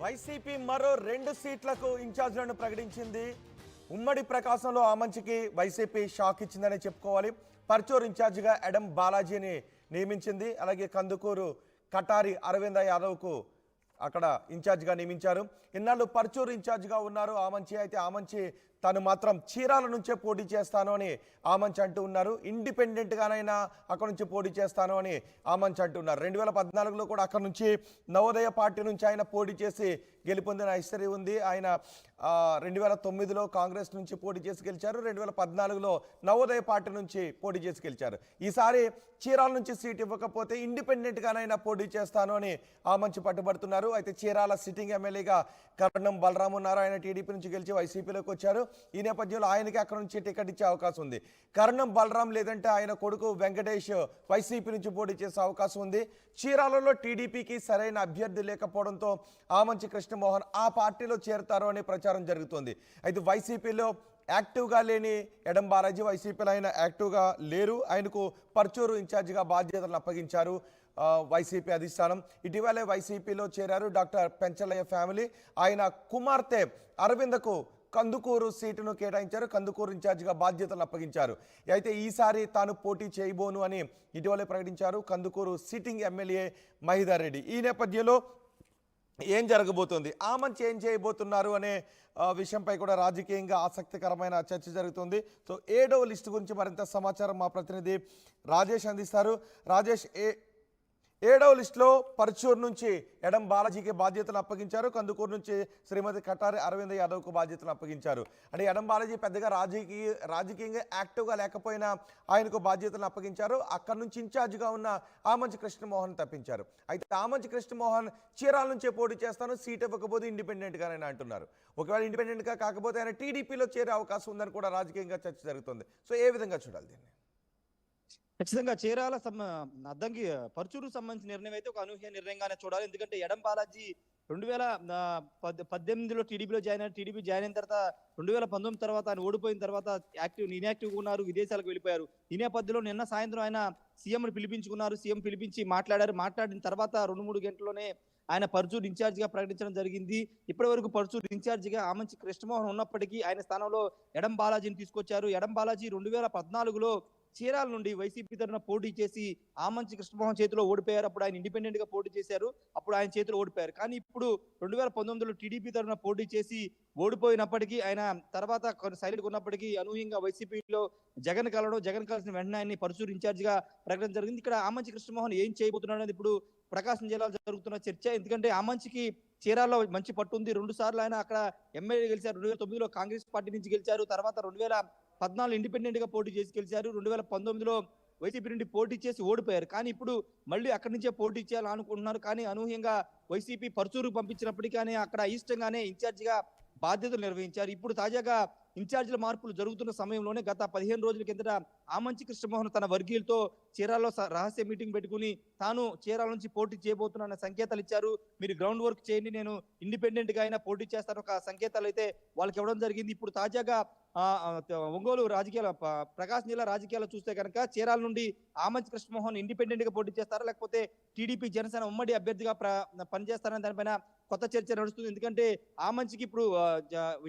YCP మరో 2 సీట్లకు ఇన్ఛార్జ్లను ప్రకటించింది. ఉమ్మడి ప్రకాశంలో ఆమంచికి వైసీపీ షాక్ ఇచ్చిందని చెప్పుకోవాలి. పర్చూరు ఇన్ఛార్జిగా ఎడం బాలాజీని నియమించింది. అలాగే కందుకూరు కటారి అరవింద యాదవ్కు అక్కడ ఇన్ఛార్జిగా నియమించారు. ఇన్నాళ్ళు పర్చూరు ఇన్ఛార్జిగా ఉన్నారు ఆమంచి. అయితే ఆమంచి తను మాత్రం చీరాల నుంచే పోటీ చేస్తాను అని ఆమంచి అంటూ ఉన్నారు. ఇండిపెండెంట్గానైనా అక్కడ నుంచి పోటీ చేస్తాను అని ఆమంచి అంటున్నారు. 2014లో కూడా అక్కడ నుంచి నవోదయ పార్టీ నుంచి ఆయన పోటీ చేసి గెలుపొందిన హిస్టరీ ఉంది. ఆయన 2009లో కాంగ్రెస్ నుంచి పోటీ చేసి గెలిచారు. 2014లో నవోదయ పార్టీ నుంచి పోటీ చేసి గెలిచారు. ఈసారి చీరాల నుంచి సీట్ ఇవ్వకపోతే ఇండిపెండెంట్గానైనా పోటీ చేస్తాను అని ఆమంచి పట్టుబడుతున్నారు. అయితే చీరాల సిట్టింగ్ ఎమ్మెల్యేగా కర్ణం బలరాం ఉన్నారు. ఆయన టీడీపీ నుంచి గెలిచి వైసీపీలోకి వచ్చారు. ఈ నేపథ్యంలో ఆయనకి అక్కడ నుంచి టికెట్ ఇచ్చే అవకాశం ఉంది. కర్ణం బలరాం లేదంటే ఆయన కొడుకు వెంకటేష్ వైసీపీ నుంచి పోటీ చేసే అవకాశం ఉంది. చీరాలలో టీడీపీకి సరైన అభ్యర్థి లేకపోవడంతో ఆమంచి కృష్ణమోహన్ ఆ పార్టీలో చేరతారు అనే ప్రచారం జరుగుతోంది. అయితే వైసీపీలో యాక్టివ్గా లేని ఎడం బాలాజీ వైసీపీలో ఆయన యాక్టివ్గా లేరు. ఆయనకు పర్చూరు ఇన్ఛార్జిగా బాధ్యతలను అప్పగించారు వైసీపీ అధిష్టానం. ఇటీవలే వైసీపీలో చేరారు డాక్టర్ పెంచలయ్య ఫ్యామిలీ. ఆయన కుమార్తె అరవిందకు కందుకూరు సీటును కేటాయించారు. కందుకూరు ఇన్ఛార్జిగా బాధ్యతలు అప్పగించారు. అయితే ఈసారి తాను పోటీ చేయబోను అని ఇటీవలే ప్రకటించారు కందుకూరు సిట్టింగ్ ఎమ్మెల్యే మహిదర్ రెడ్డి. ఈ నేపథ్యంలో ఏం జరగబోతోంది, ఆమంచి ఏం చేయబోతున్నారు అనే విషయంపై కూడా రాజకీయంగా ఆసక్తికరమైన చర్చ జరుగుతుంది. సో 7వ లిస్టు గురించి మరింత సమాచారం మా ప్రతినిధి రాజేష్ అందిస్తారు. రాజేష్, 7వ లిస్టులో పర్చూరు నుంచి ఎడం బాలాజీకి బాధ్యతలు అప్పగించారు. కందుకూరు నుంచి శ్రీమతి కటారి అరవింద యాదవ్కు బాధ్యతలు అప్పగించారు. అంటే ఎడం బాలాజీ పెద్దగా రాజకీయంగా యాక్టివ్గా లేకపోయినా ఆయనకు బాధ్యతలు అప్పగించారు. అక్కడి నుంచి ఇన్ఛార్జిగా ఉన్న ఆమంచి కృష్ణమోహన్ తప్పించారు. అయితే ఆమంచి కృష్ణమోహన్ చీరాల నుంచే పోటీ చేస్తాను, సీట్ ఇవ్వకపోతే ఇండిపెండెంట్గానే అంటున్నారు. ఒకవేళ ఇండిపెండెంట్గా కాకపోతే ఆయన టీడీపీలో చేరే అవకాశం ఉందని కూడా రాజకీయంగా చర్చ జరుగుతుంది. సో ఏ విధంగా చూడాలి దీన్ని? ఖచ్చితంగా చీరాల అద్దంకి పర్చూరుకు సంబంధించిన నిర్ణయం అయితే ఒక అనూహ్య నిర్ణయంగానే చూడాలి. ఎందుకంటే ఎడం బాలాజీ 2018లో టీడీపీలో జాయిన్ అయ్యారు. టీడీపీ జాయిన్ అయిన తర్వాత 2019 తర్వాత ఆయన ఓడిపోయిన తర్వాత ఇన్యాక్టివ్గా ఉన్నారు, విదేశాలకు వెళ్ళిపోయారు. ఈ నేపథ్యంలో నిన్న సాయంత్రం ఆయన సీఎంను పిలిపించుకున్నారు. సీఎం పిలిపించి మాట్లాడారు. మాట్లాడిన తర్వాత 2-3 గంటల్లోనే ఆయన పర్చూరు ఇన్ఛార్జిగా ప్రకటించడం జరిగింది. ఇప్పటి వరకు పర్చూరు ఇన్ఛార్జిగా ఆమంచి కృష్ణమోహన్ ఉన్నప్పటికీ ఆయన స్థానంలో ఎడం బాలాజీని తీసుకొచ్చారు. ఎడం బాలాజీ 2014లో చీరాల నుండి వైసీపీ తరఫున పోటీ చేసి ఆమంచి కృష్ణమోహన్ చేతిలో ఓడిపోయారు. అప్పుడు ఆయన ఇండిపెండెంట్ గా పోటీ చేశారు. అప్పుడు ఆయన చేతిలో ఓడిపోయారు. కానీ ఇప్పుడు 2019లో టీడీపీ తరఫున పోటీ చేసి ఓడిపోయినప్పటికీ ఆయన తర్వాత సైలెంట్ ఉన్నప్పటికీ అనూహ్యంగా వైసీపీలో జగన్ కలిసిన వెంటనే ఆయన్ని పర్చూరు ఇన్ఛార్జిగా ప్రకటన జరిగింది. ఇక్కడ ఆమంచి కృష్ణమోహన్ ఏం చేయబోతున్నాడు అనేది ఇప్పుడు ప్రకాశం జిల్లాలో జరుగుతున్న చర్చ. ఎందుకంటే ఆమంచికి చీరాల్లో మంచి పట్టు ఉంది. 2 సార్లు ఆయన అక్కడ ఎమ్మెల్యే గెలిచారు. 2009లో కాంగ్రెస్ పార్టీ నుంచి గెలిచారు. తర్వాత 2014 ఇండిపెండెంట్ గా పోటీ చేసి గెలిచారు. 2019లో వైసీపీ నుండి పోటీ చేసి ఓడిపోయారు. కానీ ఇప్పుడు మళ్ళీ అక్కడి నుంచే పోటీ చేయాలని అనుకుంటున్నారు. కానీ అనూహ్యంగా వైసీపీ పర్చూరుకు పంపించినప్పటికీ కానీ అక్కడ ఇష్టంగానే ఇన్ఛార్జిగా బాధ్యతలు నిర్వహించారు. ఇప్పుడు తాజాగా ఇన్ఛార్జీల మార్పులు జరుగుతున్న సమయంలోనే గత 15 రోజుల కిందట ఆమంచి కృష్ణమోహన్ తన వర్గీయులతో చీరాల్లో రహస్య మీటింగ్ పెట్టుకుని తాను చీరాల నుంచి పోటీ చేయబోతున్న సంకేతాలు ఇచ్చారు. మీరు గ్రౌండ్ వర్క్ చేయండి, నేను ఇండిపెండెంట్ గా అయినా పోటీ చేస్తాను ఒక సంకేతాలు అయితే వాళ్ళకి ఇవ్వడం జరిగింది. ఇప్పుడు తాజాగా ఒంగోలు రాజకీయాల ప్రకాశం జిల్లా రాజకీయాలు చూస్తే కనుక చీరాల నుండి ఆమంచి కృష్ణమోహన్ ఇండిపెండెంట్ గా పోటీ చేస్తారా, లేకపోతే టీడీపీ జనసేన ఉమ్మడి అభ్యర్థిగా పనిచేస్తారని దానిపైన కొత్త చర్చ నడుస్తుంది. ఎందుకంటే ఆమంచికి ఇప్పుడు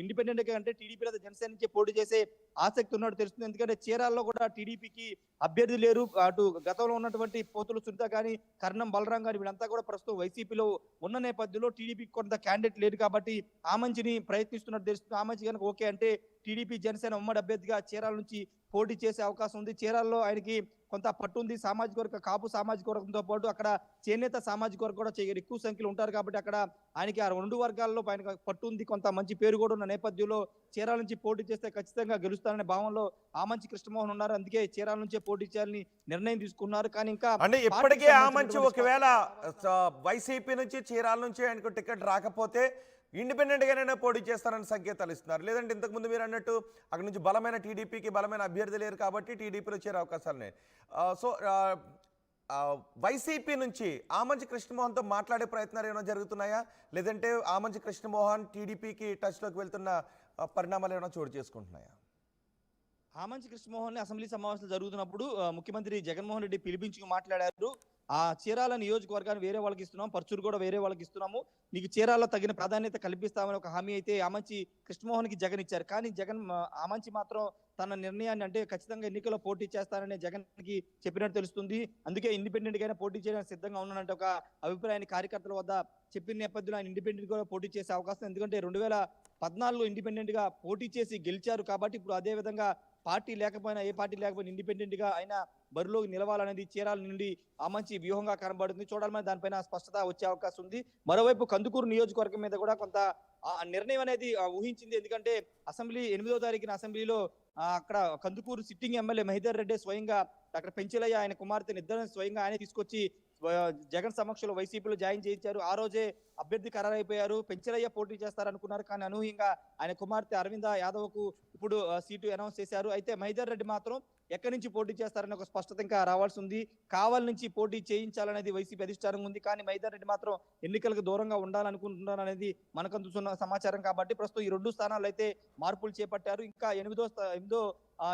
ఇండిపెండెంట్ గా అంటే టీడీపీ లేదా జనసేన నుంచి పోటీ చేసే ఆసక్తి ఉన్నట్టు తెలుస్తుంది. ఎందుకంటే చీరాల్లో కూడా టీడీపీకి అభ్యర్థి లేరు. అటు గతంలో ఉన్నటువంటి పోతుల సునీత కానీ కర్ణం బలరాం కానీ వీళ్ళంతా కూడా ప్రస్తుతం వైసీపీలో ఉన్న నేపథ్యంలో టీడీపీకి కొంత క్యాండిడేట్ లేరు కాబట్టి ఆమంచిని ప్రయత్నిస్తున్నట్టు తెలుస్తుంది. ఆమంచి కనుక ఓకే అంటే టీడీపీ జనసేన ఉమ్మడి అభ్యర్థిగా చీరాల నుంచి పోటీ చేసే అవకాశం ఉంది. చీరాల్లో ఆయనకి కొంత పట్టు ఉంది. సామాజిక వర్గ కాపు సామాజిక వర్గంతో పాటు అక్కడ చేనేత సామాజిక వర్గం కూడా ఎక్కువ సంఖ్యలో ఉంటారు కాబట్టి అక్కడ ఆయనకి ఆ 2 వర్గాల్లో ఆయన పట్టు ఉంది. కొంత మంచి పేరు కూడా ఉన్న నేపథ్యంలో చీరాల నుంచి పోటీ చేస్తే ఖచ్చితంగా గెలుస్తారనే భావంలో ఆమంచి కృష్ణమోహన్ ఉన్నారు. అందుకే చీరాల నుంచే పోటీ చేయాలని నిర్ణయం తీసుకున్నారు. కానీ ఇంకా అంటే ఇప్పటికే ఆమంచి ఒకవేళ వైసీపీ నుంచి చీరాల నుంచి ఆయనకు టికెట్ రాకపోతే ఇండిపెండెంట్ గానే పోటీ చేస్తారని సంకేతాలు ఇస్తున్నారు. లేదంటే ఇంతకుముందు మీరు అన్నట్టు అక్కడ నుంచి బలమైన టీడీపీకి బలమైన అభ్యర్థి లేరు కాబట్టి టీడీపీలో చేరే అవకాశాలు. సో వైసీపీ నుంచి ఆమంచి కృష్ణమోహన్తో మాట్లాడే ప్రయత్నాలు ఏమైనా జరుగుతున్నాయా, లేదంటే ఆమంచి కృష్ణమోహన్ టీడీపీకి టచ్లోకి వెళ్తున్న పరిణామాలు ఏమైనా చోటు చేసుకుంటున్నాయా? ఆమంచి కృష్ణమోహన్ అసెంబ్లీ సమావేశాలు జరుగుతున్నప్పుడు ముఖ్యమంత్రి జగన్మోహన్ రెడ్డి పిలిపించుకు మాట్లాడారు. ఆ చీరాల నియోజకవర్గాన్ని వేరే వాళ్ళకి ఇస్తున్నాం, పర్చూరు కూడా వేరే వాళ్ళకి ఇస్తున్నాము, నీకు చీరాల్లో తగిన ప్రాధాన్యత కల్పిస్తామని ఒక హామీ అయితే ఆమంచి కృష్ణమోహన్కి జగన్ ఇచ్చారు. కానీ జగన్ ఆమంచి మాత్రం తన నిర్ణయాన్ని, అంటే ఖచ్చితంగా ఎన్నికల్లో పోటీ చేస్తానని జగన్కి చెప్పినట్టు తెలుస్తుంది. అందుకే ఇండిపెండెంట్ గానే పోటీ చేయడానికి సిద్ధంగా ఉన్నానంటే ఒక అభిప్రాయాన్ని కార్యకర్తల వద్ద చెప్పిన నేపథ్యంలో ఆయన ఇండిపెండెంట్ గా పోటీ చేసే అవకాశం, ఎందుకంటే 2014లో ఇండిపెండెంట్ గా పోటీ చేసి గెలిచారు కాబట్టి ఇప్పుడు అదే విధంగా పార్టీ లేకపోయినా, ఏ పార్టీ లేకపోయినా ఇండిపెండెంట్ గా ఆయన బరిలోకి నిలవాలనేది చీరాల నుండి ఆమంచి వ్యూహంగా కనబడుతుంది. చూడాలి మరి దానిపైన స్పష్టత వచ్చే అవకాశం ఉంది. మరోవైపు కందుకూరు నియోజకవర్గం మీద కూడా కొంత నిర్ణయం అనేది ఊహించింది. ఎందుకంటే అసెంబ్లీ 8వ తారీఖున అసెంబ్లీలో అక్కడ కందుకూరు సిట్టింగ్ ఎమ్మెల్యే మహిదర్ రెడ్డి స్వయంగా డాక్టర్ పెంచలయ్య ఆయన కుమార్తెను ఇద్దరిని స్వయంగా ఆయన తీసుకొచ్చి జగన్ సమక్షంలో వైసీపీలో జాయిన్ చేయించారు. ఆ రోజే అభ్యర్థి ఖరారైపోయారు. పెంచలయ్య పోటీ చేస్తారనుకున్నారు, కానీ అనూహ్యంగా ఆయన కుమార్తె అరవింద యాదవ్ కు ఇప్పుడు సీటు అనౌన్స్ చేశారు. అయితే మహిదర్ రెడ్డి మాత్రం ఎక్కడి నుంచి పోటీ చేస్తారని ఒక స్పష్టత ఇంకా రావాల్సి ఉంది. కావల్ నుంచి పోటీ చేయించాలనేది వైసీపీ అధిష్టానం ఉంది, కానీ మహిదర్ రెడ్డి మాత్రం ఎన్నికలకు దూరంగా ఉండాలనుకుంటున్నారు అనేది మనకు అందుతున్న సమాచారం. కాబట్టి ప్రస్తుతం ఈ 2 స్థానాలు అయితే మార్పులు చేపట్టారు. ఇంకా 8దో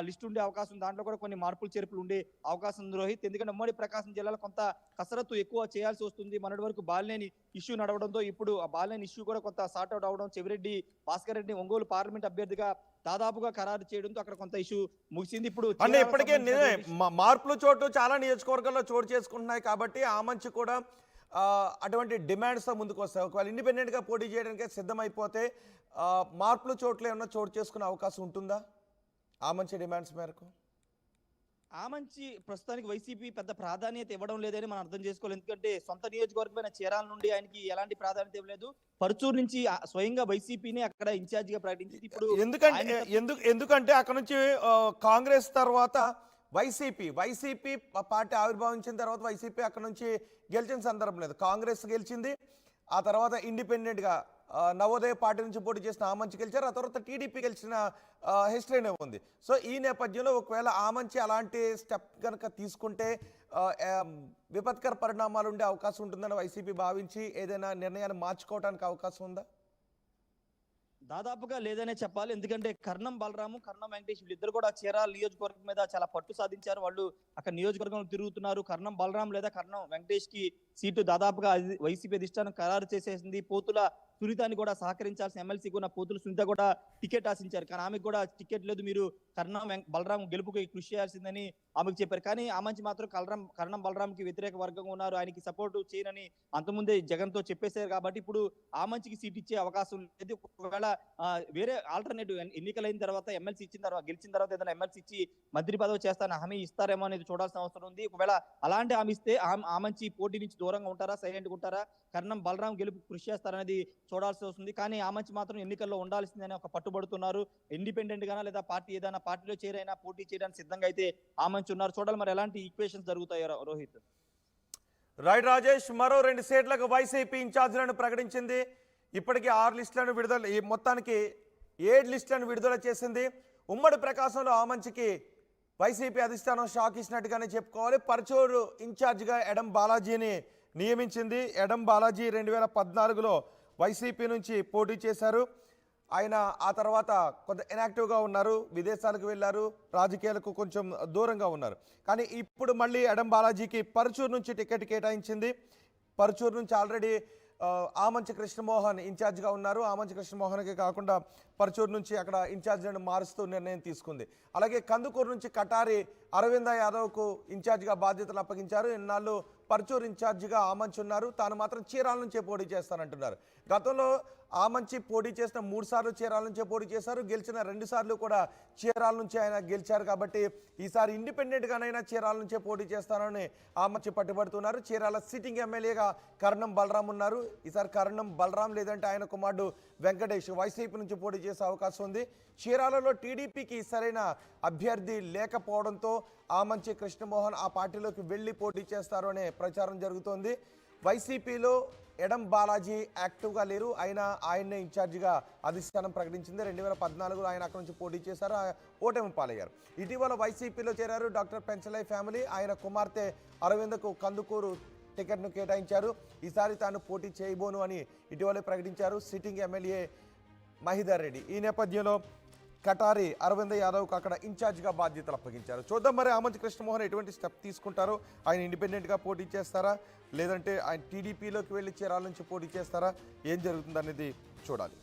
లిస్ట్ ఉండే అవకాశం ఉంది. దాంట్లో కూడా కొన్ని మార్పులు చేర్పులు ఉండే అవకాశం ఉంది రోహిత్. ఎందుకంటే ఉమ్మడి ప్రకాశం జిల్లాలో కొంత కసరత్తు ఎక్కువ చేయాల్సి వస్తుంది. మొన్నటి వరకు బాలినేని ఇష్యూ నడవడంతో ఇప్పుడు ఆ బాలినేని ఇష్యూ కూడా కొంత సార్ట్ అవుట్ అవడం, చెవిరెడ్డి భాస్కర్ రెడ్డి ఒంగోలు పార్లమెంట్ అభ్యర్థిగా దాదాపుగా ఖరారు చేయడంతో అక్కడ కొంత ఇష్యూ ముగిసింది. ఇప్పుడు అంటే ఇప్పటికే మార్పులు చోటు చాలా నియోజకవర్గాల్లో చోటు చేసుకుంటున్నాయి కాబట్టి ఆమంచి కూడా అటువంటి డిమాండ్స్తో ముందుకు వస్తాయి. ఒకవేళ ఇండిపెండెంట్గా పోటీ చేయడానికి సిద్ధమైపోతే మార్పులు చోట్ల ఏమన్నా చోటు చేసుకునే అవకాశం ఉంటుందా ఆమంచి డిమాండ్స్ మేరకు? ఆమంచి ప్రస్తుతానికి వైసీపీ పెద్ద ప్రాధాన్యత ఇవ్వడం లేదని మనం అర్థం చేసుకోవాలి. ఎందుకంటే సొంత నియోజకవర్గమైన చీరాల నుండి ఆయనకి ఎలాంటి ప్రాధాన్యత ఇవ్వలేదు. పరుచూరు నుంచి స్వయంగా వైసీపీని అక్కడ ఇన్ఛార్జ్ గా ప్రకటించింది. ఇప్పుడు ఎందుకంటే అక్కడ నుంచి కాంగ్రెస్ తర్వాత వైసీపీ పార్టీ ఆవిర్భావించిన తర్వాత వైసీపీ అక్కడ నుంచి గెలిచిన సందర్భం లేదు. కాంగ్రెస్ గెలిచింది, ఆ తర్వాత ఇండిపెండెంట్ గా నవోదయ పార్టీ నుంచి పోటీ చేసిన ఆమంచి గెలిచారు, ఆ తర్వాత టీడీపీ గెలిచిన హిస్టరీనే ఉంది. సో ఈ నేపథ్యంలో ఒకవేళ ఆమంచి అలాంటి స్టెప్ కనుక తీసుకుంటే విపత్కర పరిణామాలు ఉండే అవకాశం ఉంటుందని వైసీపీ భావించి ఏదైనా నిర్ణయాన్ని మార్చుకోవడానికి అవకాశం ఉందా? దాదాపుగా లేదనే చెప్పాలి. ఎందుకంటే కర్ణం బలరాము, కర్ణం వెంకటేష్ వీళ్ళిద్దరు కూడా చీరాల నియోజకవర్గం మీద చాలా పట్టు సాధించారు. వాళ్ళు అక్కడ నియోజకవర్గంలో తిరుగుతున్నారు. కర్ణం బలరాం లేదా కర్ణం వెంకటేష్ కి సీటు దాదాపుగా వైసీపీ అధిష్టానం ఖరారు చేసేసింది. పోతుల సునీతాన్ని కూడా సహకరించాల్సిన ఎమ్మెల్సీకి ఉన్న పోతుల సునీత కూడా టికెట్ ఆశించారు, కానీ ఆమెకు కూడా టికెట్ లేదు, మీరు కర్ణం బలరాం గెలుపుకి కృషి చేయాల్సిందని ఆమెకు చెప్పారు. కానీ ఆమంచి మాత్రం కర్ణం బలరాంకి వ్యతిరేక వర్గంగా ఉన్నారు, ఆయనకి సపోర్ట్ చేయనని అంతకుముందే జగన్ తో చెప్పేశారు. కాబట్టి ఇప్పుడు ఆమంచికి సీట్ ఇచ్చే అవకాశం లేదు. ఒకవేళ వేరే ఆల్టర్నేటివ్ ఎన్నికలైన తర్వాత ఎమ్మెల్సీ గెలిచిన తర్వాత ఏదైనా ఎమ్మెల్సీ ఇచ్చి మంత్రి పదవి చేస్తానని హామీ ఇస్తారేమో అనేది చూడాల్సిన అవసరం ఉంది. ఒకవేళ అలాంటి హామీ ఇస్తే ఆమంచి పోటీ నుంచి దూరంగా ఉంటారా, సైలెంట్ గా ఉంటారా, కర్ణం బలరాం గెలుపు కృషి చేస్తారనేది చూడాల్సి వస్తుంది. కానీ ఆమంచి మాత్రం ఎన్నికల్లో ఉండాల్సిందని ఒక పట్టుబడుతున్నారు. ఇండిపెండెంట్ గానా లేదా పార్టీ ఏదైనా పార్టీలో చేరైనా పోటీ చేయడానికి సిద్ధంగా అయితే ఆమంచి ఉన్నారు. చూడాలి మరి ఎలాంటి ఈక్వేషన్స్ జరుగుతాయో రోహిత్. రైట్ రాజేష్, మరో 2 స్టేట్లకు వైసీపీ ఇన్ఛార్జీలను ప్రకటించింది. ఇప్పటికీ 6 లిస్టులను విడుదల, మొత్తానికి 7 లిస్టులను విడుదల చేసింది. ఉమ్మడి ప్రకాశంలో ఆమంచికి వైసీపీ అధిష్టానం షాక్ ఇచ్చినట్టుగానే చెప్పుకోవాలి. పర్చూరు ఇన్ఛార్జిగా ఎడం బాలాజీని నియమించింది. ఎడం బాలాజీ 2014లో వైసీపీ నుంచి పోటీ చేశారు. ఆయన ఆ తర్వాత కొంత ఇన్యాక్టివ్గా ఉన్నారు, విదేశాలకు వెళ్ళారు, రాజకీయాలకు కొంచెం దూరంగా ఉన్నారు. కానీ ఇప్పుడు మళ్ళీ ఎడం బాలాజీకి పర్చూరు నుంచి టికెట్ కేటాయించింది. పర్చూరు నుంచి ఆల్రెడీ ఆమంచి కృష్ణమోహన్ ఇన్ఛార్జ్గా ఉన్నారు. ఆమంచి కృష్ణమోహన్కి కాకుండా పర్చూరు నుంచి అక్కడ ఇన్ఛార్జ్లను మారుస్తూ నిర్ణయం తీసుకుంది. అలాగే కందుకూరు నుంచి కటారి అరవింద యాదవ్కు ఇన్ఛార్జ్గా బాధ్యతలు అప్పగించారు. ఇన్నాళ్ళు పర్చూరు ఇన్ఛార్జిగా ఆమంచి ఉన్నారు, తాను మాత్రం చీరాల నుంచే పోటీ చేస్తానంటున్నారు. గతంలో ఆమంచి పోటీ చేసిన 3 సార్లు చీరాల నుంచే పోటీ చేశారు, గెలిచిన 2 సార్లు కూడా చీరాల నుంచి ఆయన గెలిచారు. కాబట్టి ఈసారి ఇండిపెండెంట్గానైనా చీరాల నుంచే పోటీ చేస్తానని ఆమంచి పట్టుబడుతున్నారు. చీరాల సిట్టింగ్ ఎమ్మెల్యేగా కర్ణం బలరాం ఉన్నారు. ఈసారి కర్ణం బలరాం లేదంటే ఆయన కుమారుడు వెంకటేష్ వైసీపీ నుంచి పోటీ చేసే అవకాశం ఉంది. చీరాలలో టీడీపీకి సరైన అభ్యర్థి లేకపోవడంతో ఆమంచి కృష్ణమోహన్ ఆ పార్టీలోకి వెళ్ళి పోటీ చేస్తారు అనే ప్రచారం జరుగుతోంది. వైసీపీలో ఎడం బాలాజీ యాక్టివ్గా లేరు, ఆయన్నే ఇన్ఛార్జిగా అధిష్టానం ప్రకటించింది. 2014లో ఆయన అక్కడ నుంచి పోటీ చేశారు, ఓటమి పాలయ్యారు. ఇటీవల వైసీపీలో చేరారు డాక్టర్ పెంచలయ్య ఫ్యామిలీ. ఆయన కుమార్తె అరవిందకు కందుకూరు టికెట్ను కేటాయించారు. ఈసారి తాను పోటీ చేయబోను అని ఇటీవలే ప్రకటించారు సిట్టింగ్ ఎమ్మెల్యే మహిదర్ రెడ్డి. ఈ నేపథ్యంలో కటారి అరవింద్ యాదవ్కు అక్కడ ఇన్ఛార్జ్గా బాధ్యతలు అప్పగించారు. చూద్దాం మరి ఆమంచి కృష్ణమోహన్ ఎటువంటి స్టెప్ తీసుకుంటారో. ఆయన ఇండిపెండెంట్గా పోటీ చేస్తారా, లేదంటే ఆయన టీడీపీలోకి వెళ్ళి చీరాల నుంచి పోటీ చేస్తారా, ఏం జరుగుతుంది అనేది చూడాలి.